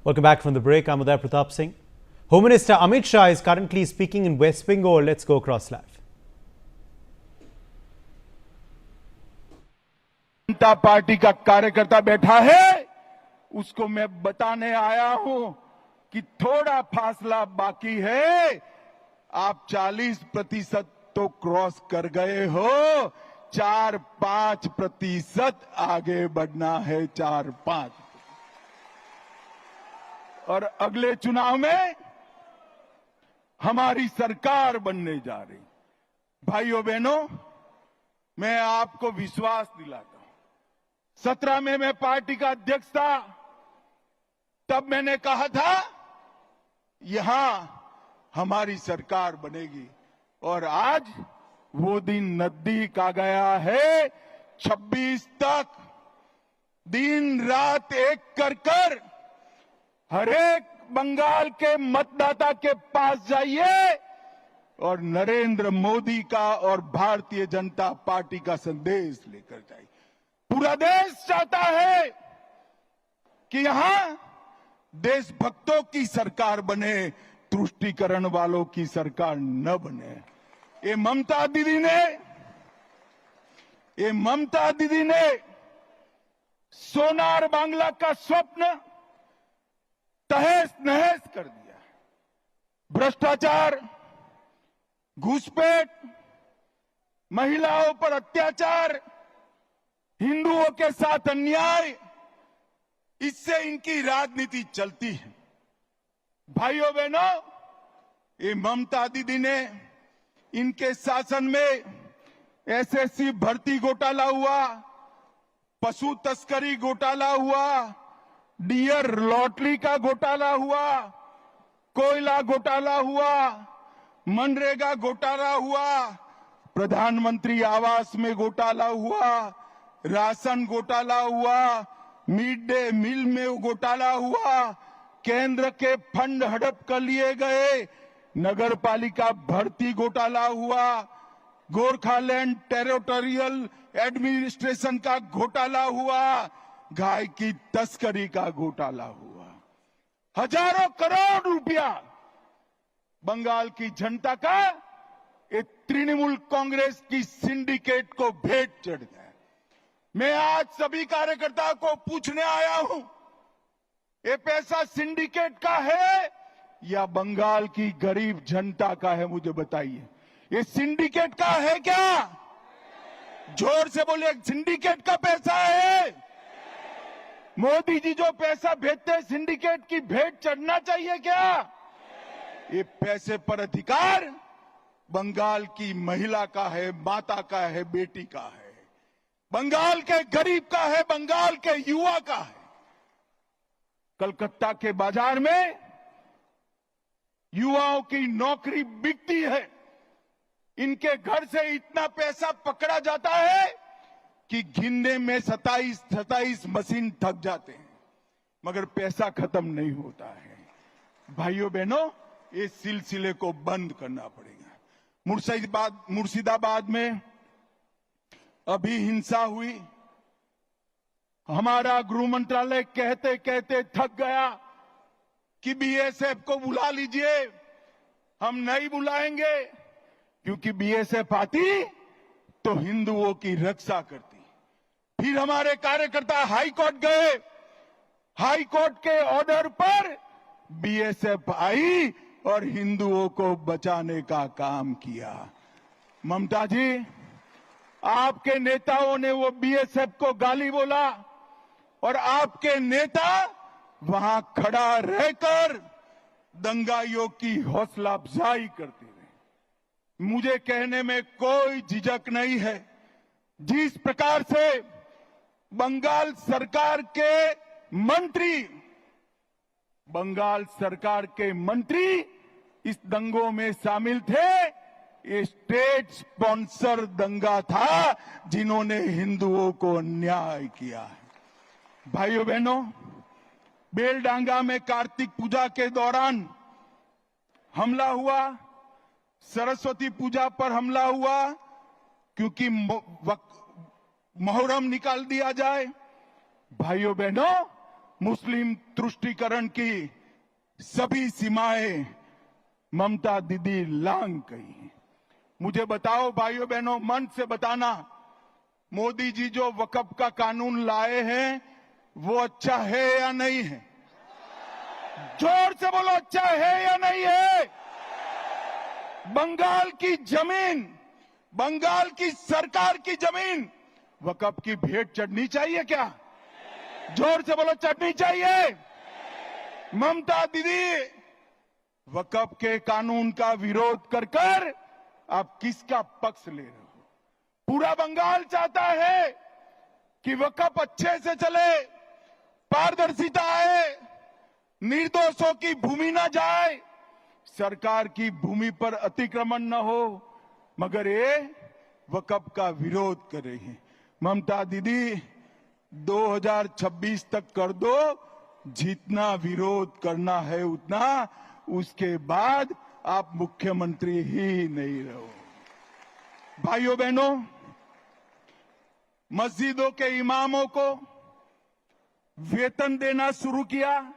Welcome back from the break. I'm Uday Pratap Singh. Home Minister Amit Shah is currently speaking in West Bengal. Let's go across live. Janata party का कार्यकर्ता बैठा है, उसको मैं बताने आया हूं कि थोड़ा फासला बाकी है। आप 40% तो क्रॉस कर गए हो, 4-5% आगे बढ़ना है, 4-5। और अगले चुनाव में हमारी सरकार बनने जा रही। भाइयों बहनों, मैं आपको विश्वास दिलाता हूं, 17 में मैं पार्टी का अध्यक्ष था, तब मैंने कहा था यहां हमारी सरकार बनेगी, और आज वो दिन नजदीक आ गया है। 26 तक दिन रात एक कर हर एक बंगाल के मतदाता के पास जाइए और नरेंद्र मोदी का और भारतीय जनता पार्टी का संदेश लेकर जाइए। पूरा देश चाहता है कि यहां देशभक्तों की सरकार बने, तुष्टीकरण वालों की सरकार न बने। ये ममता दीदी ने सोनार बांग्ला का स्वप्न तहस नहस कर दिया। भ्रष्टाचार, घुसपैठ, महिलाओं पर अत्याचार, हिंदुओं के साथ अन्याय, इससे इनकी राजनीति चलती है। भाइयों बहनों, ये ममता दीदी ने इनके शासन में एसएससी भर्ती घोटाला हुआ, पशु तस्करी घोटाला हुआ, डियर लॉटरी का घोटाला हुआ, कोयला घोटाला हुआ, मनरेगा घोटाला हुआ, प्रधानमंत्री आवास में घोटाला हुआ, राशन घोटाला हुआ, मिड डे मील में घोटाला हुआ, केंद्र के फंड हड़प कर लिए गए, नगर पालिका भर्ती घोटाला हुआ, गोरखालैंड टेरिटोरियल एडमिनिस्ट्रेशन का घोटाला हुआ, गाय की तस्करी का घोटाला हुआ। हजारों करोड़ रुपया बंगाल की जनता का एक तृणमूल कांग्रेस की सिंडिकेट को भेंट चढ़ गया। मैं आज सभी कार्यकर्ताओं को पूछने आया हूं, ये पैसा सिंडिकेट का है या बंगाल की गरीब जनता का है? मुझे बताइए, ये सिंडिकेट का है क्या? जोर से बोलिए, सिंडिकेट का पैसा है। मोदी जी जो पैसा भेजते हैं, सिंडिकेट की भेंट चढ़ना चाहिए क्या? ये पैसे पर अधिकार बंगाल की महिला का है, माता का है, बेटी का है, बंगाल के गरीब का है, बंगाल के युवा का है। कलकत्ता के बाजार में युवाओं की नौकरी बिकती है, इनके घर से इतना पैसा पकड़ा जाता है कि गिनने में 27 मशीन थक जाते हैं, मगर पैसा खत्म नहीं होता है। भाइयों बहनों, इस सिलसिले को बंद करना पड़ेगा। मुर्शिदाबाद में अभी हिंसा हुई, हमारा गृह मंत्रालय कहते कहते थक गया कि बीएसएफ को बुला लीजिए। हम नहीं बुलाएंगे, क्योंकि बीएसएफ आती तो हिंदुओं की रक्षा करती। फिर हमारे कार्यकर्ता हाई कोर्ट गए, हाई कोर्ट के ऑर्डर पर बीएसएफ आई और हिंदुओं को बचाने का काम किया। ममता जी, आपके नेताओं ने वो बीएसएफ को गाली बोला और आपके नेता वहां खड़ा रहकर दंगाइयों की हौसला अफजाई करते रहे। मुझे कहने में कोई झिझक नहीं है, जिस प्रकार से बंगाल सरकार के मंत्री इस दंगों में शामिल थे, ये स्टेट स्पॉन्सर दंगा था जिन्होंने हिंदुओं को अन्याय किया है। भाइयों बहनों, बेलडांगा में कार्तिक पूजा के दौरान हमला हुआ, सरस्वती पूजा पर हमला हुआ, क्योंकि मुहर्रम निकाल दिया जाए। भाइयों बहनों, मुस्लिम तुष्टीकरण की सभी सीमाएं ममता दीदी लांघ गई। मुझे बताओ भाइयों बहनों, मन से बताना, मोदी जी जो वक्फ का कानून लाए हैं वो अच्छा है या नहीं है? जोर से बोलो, अच्छा है या नहीं है? बंगाल की जमीन, बंगाल की सरकार की जमीन वक्फ की भेंट चढ़नी चाहिए क्या? जोर से बोलो, चढ़नी चाहिए? ममता दीदी, वक्फ के कानून का विरोध कर कर आप किसका पक्ष ले रहे हो? पूरा बंगाल चाहता है कि वक्फ अच्छे से चले, पारदर्शिता आए, निर्दोषों की भूमि न जाए, सरकार की भूमि पर अतिक्रमण न हो, मगर ये वक्फ का विरोध कर रही है। ममता दीदी, 2026 तक कर दो, जितना विरोध करना है उतना, उसके बाद आप मुख्यमंत्री ही नहीं रहो। भाइयों बहनों, मस्जिदों के इमामों को वेतन देना शुरू किया,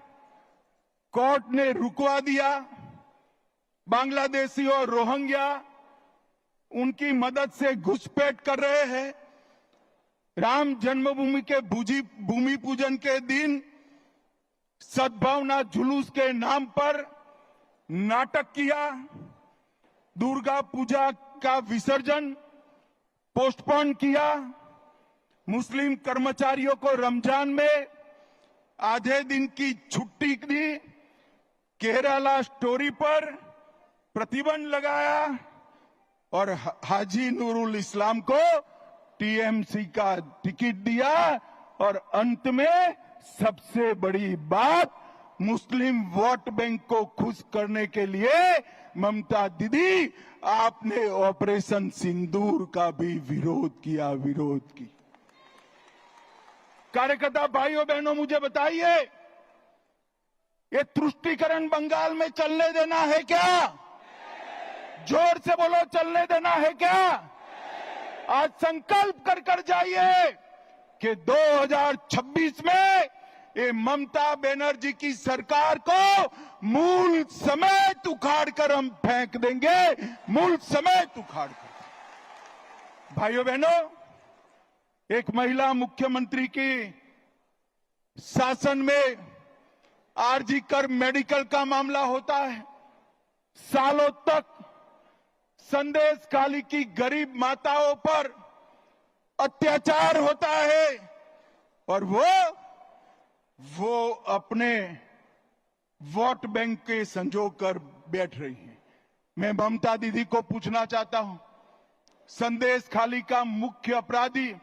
कोर्ट ने रुकवा दिया। बांग्लादेशी और रोहिंग्या उनकी मदद से घुसपैठ कर रहे हैं। राम जन्मभूमि के भूमि पूजन के दिन सद्भावना जुलूस के नाम पर नाटक किया। दुर्गा पूजा का विसर्जन पोस्टपोन किया। मुस्लिम कर्मचारियों को रमजान में आधे दिन की छुट्टी दी। केरला स्टोरी पर प्रतिबंध लगाया और हाजी नूरुल इस्लाम को टीएमसी का टिकट दिया। और अंत में सबसे बड़ी बात, मुस्लिम वोट बैंक को खुश करने के लिए ममता दीदी, आपने ऑपरेशन सिंदूर का भी विरोध किया, विरोध की। कार्यकर्ता भाइयों बहनों, मुझे बताइए, ये तुष्टीकरण बंगाल में चलने देना है क्या? जोर से बोलो, चलने देना है क्या? आज संकल्प कर कर जाइए कि 2026 में ये ममता बनर्जी की सरकार को मूल समेत उखाड़ कर हम फेंक देंगे, मूल समेत उखाड़ कर। भाइयों बहनों, एक महिला मुख्यमंत्री की शासन में आरजी कर मेडिकल का मामला होता है। सालों तक संदेश खाली की गरीब माताओं पर अत्याचार होता है और वो अपने वोट बैंक के संजो कर बैठ रही हैं। मैं ममता दीदी को पूछना चाहता हूं, संदेश खाली का मुख्य अपराधी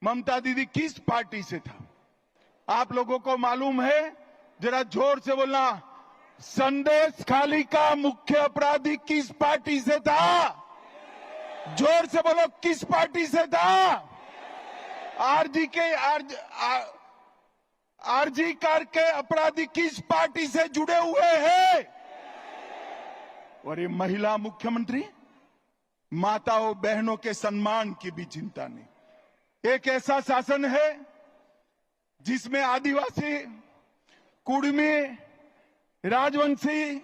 ममता दीदी किस पार्टी से था? आप लोगों को मालूम है? जरा जोर से बोलना, संदेश खाली का मुख्य अपराधी किस पार्टी से था? जोर से बोलो, किस पार्टी से था? आरजी कार के अपराधी किस पार्टी से जुड़े हुए हैं? और ये महिला मुख्यमंत्री, माताओं बहनों के सम्मान की भी चिंता नहीं। एक ऐसा शासन है जिसमें आदिवासी, कुड़मी, राजवंशी,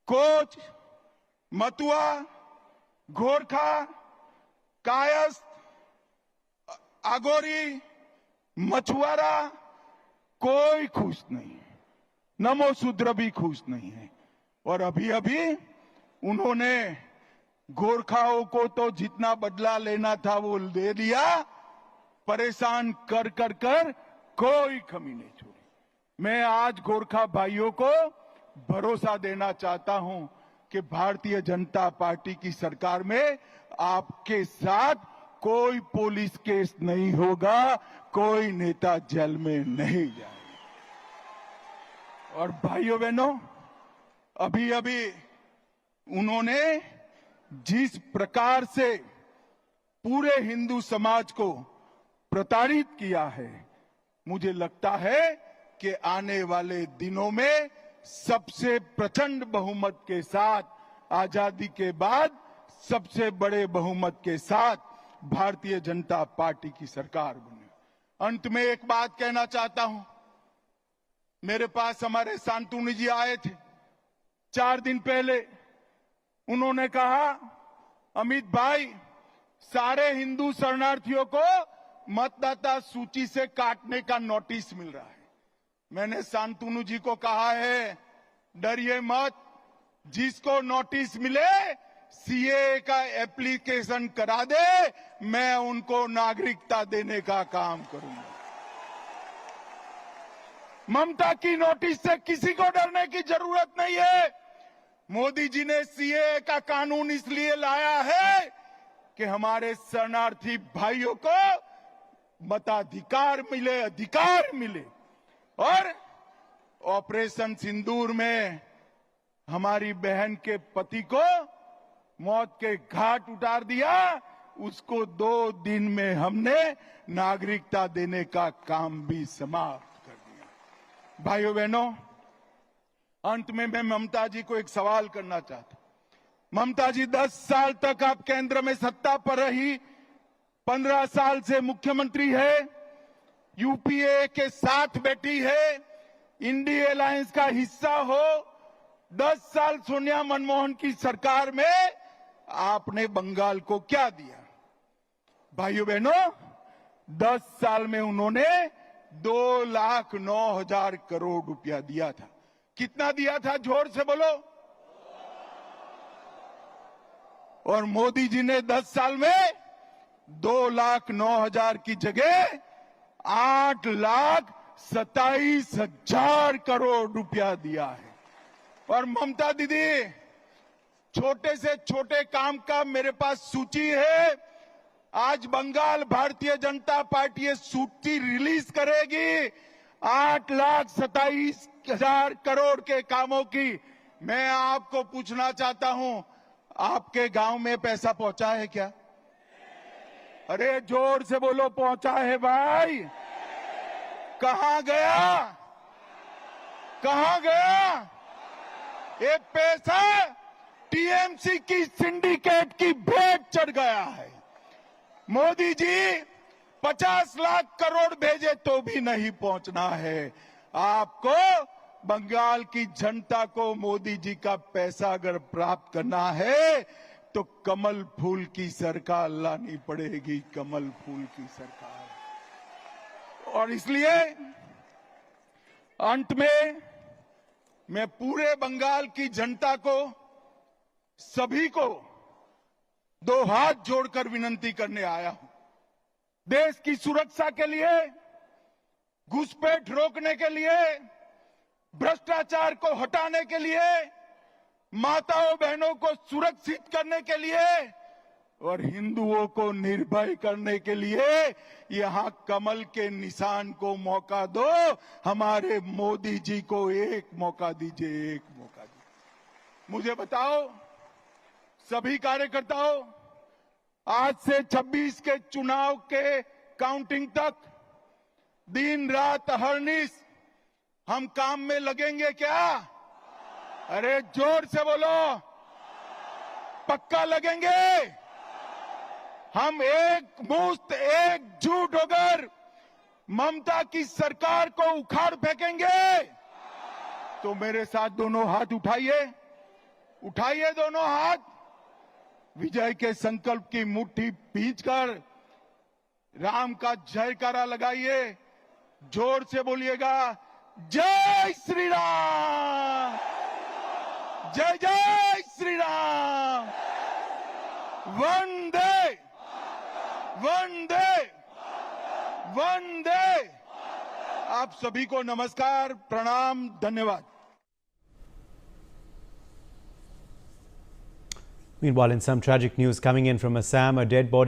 कोच, मतुआ, गोरखा, कायस्थ, आगोरी, मछुआरा कोई खुश नहीं है। नमो शूद्र भी खुश नहीं है। और अभी अभी उन्होंने गोरखाओं को तो जितना बदला लेना था वो दे दिया। परेशान कर कर कर कोई कमी नहीं छोड़ी। मैं आज गोरखा भाइयों को भरोसा देना चाहता हूं कि भारतीय जनता पार्टी की सरकार में आपके साथ कोई पुलिस केस नहीं होगा, कोई नेता जेल में नहीं जाएगा। और भाइयों बहनों, अभी अभी उन्होंने जिस प्रकार से पूरे हिंदू समाज को प्रताड़ित किया है, मुझे लगता है कि आने वाले दिनों में सबसे प्रचंड बहुमत के साथ, आजादी के बाद सबसे बड़े बहुमत के साथ भारतीय जनता पार्टी की सरकार बने। अंत में एक बात कहना चाहता हूं, मेरे पास हमारे शांतनु जी आए थे 4 दिन पहले। उन्होंने कहा, अमित भाई, सारे हिंदू शरणार्थियों को मतदाता सूची से काटने का नोटिस मिल रहा है। मैंने शांतनु जी को कहा है, डरिए मत, जिसको नोटिस मिले सीए का एप्लीकेशन करा दे, मैं उनको नागरिकता देने का काम करूंगा। ममता की नोटिस से किसी को डरने की जरूरत नहीं है। मोदी जी ने सीए का कानून इसलिए लाया है कि हमारे शरणार्थी भाइयों को मताधिकार मिले, अधिकार मिले। और ऑपरेशन सिंदूर में हमारी बहन के पति को मौत के घाट उतार दिया, उसको 2 दिन में हमने नागरिकता देने का काम भी समाप्त कर दिया। भाइयों बहनों, अंत में मैं ममता जी को एक सवाल करना चाहता हूं। ममता जी 10 साल तक आप केंद्र में सत्ता पर रही, 15 साल से मुख्यमंत्री है, यूपीए के साथ बैठी है, इंडिया अलायंस का हिस्सा हो। 10 साल सोनिया मनमोहन की सरकार में आपने बंगाल को क्या दिया? भाइयों बहनों, 10 साल में उन्होंने 2,09,000 करोड़ रुपया दिया था। कितना दिया था? जोर से बोलो। और मोदी जी ने 10 साल में 2,09,000 की जगह 8,27,000 करोड़ रुपया दिया है। और ममता दीदी, छोटे से छोटे काम का मेरे पास सूची है। आज बंगाल भारतीय जनता पार्टी ये सूची रिलीज करेगी 8,27,000 करोड़ के कामों की। मैं आपको पूछना चाहता हूं, आपके गांव में पैसा पहुंचा है क्या? अरे जोर से बोलो, पहुंचा है भाई? कहां गया? कहां गया? ये पैसा टीएमसी की सिंडिकेट की भेंट चढ़ गया है। मोदी जी 50 लाख करोड़ भेजे तो भी नहीं पहुंचना है। आपको बंगाल की जनता को मोदी जी का पैसा अगर प्राप्त करना है तो कमल फूल की सरकार लानी पड़ेगी, कमल फूल की सरकार। और इसलिए अंत में मैं पूरे बंगाल की जनता को, सभी को 2 हाथ जोड़कर विनंती करने आया हूं। देश की सुरक्षा के लिए, घुसपैठ रोकने के लिए, भ्रष्टाचार को हटाने के लिए, माताओं बहनों को सुरक्षित करने के लिए और हिंदुओं को निर्भय करने के लिए यहां कमल के निशान को मौका दो। हमारे मोदी जी को एक मौका दीजिए, एक मौका दीजिए। मुझे बताओ सभी कार्यकर्ताओं, आज से 26 के चुनाव के काउंटिंग तक दिन रात अहर्निश हम काम में लगेंगे क्या? अरे जोर से बोलो, पक्का लगेंगे। हम एकमुश्त एकजुट होकर ममता की सरकार को उखाड़ फेंकेंगे। तो मेरे साथ दोनों हाथ उठाइए, उठाइए दोनों हाथ, विजय के संकल्प की मुट्ठी भींचकर राम का जयकारा लगाइए। जोर से बोलिएगा, जय श्री राम, जय जय श्री राम, वंदे वंदे वंदे। आप सभी को नमस्कार, प्रणाम, धन्यवाद। Meanwhile, in some tragic news coming in from Assam, a dead body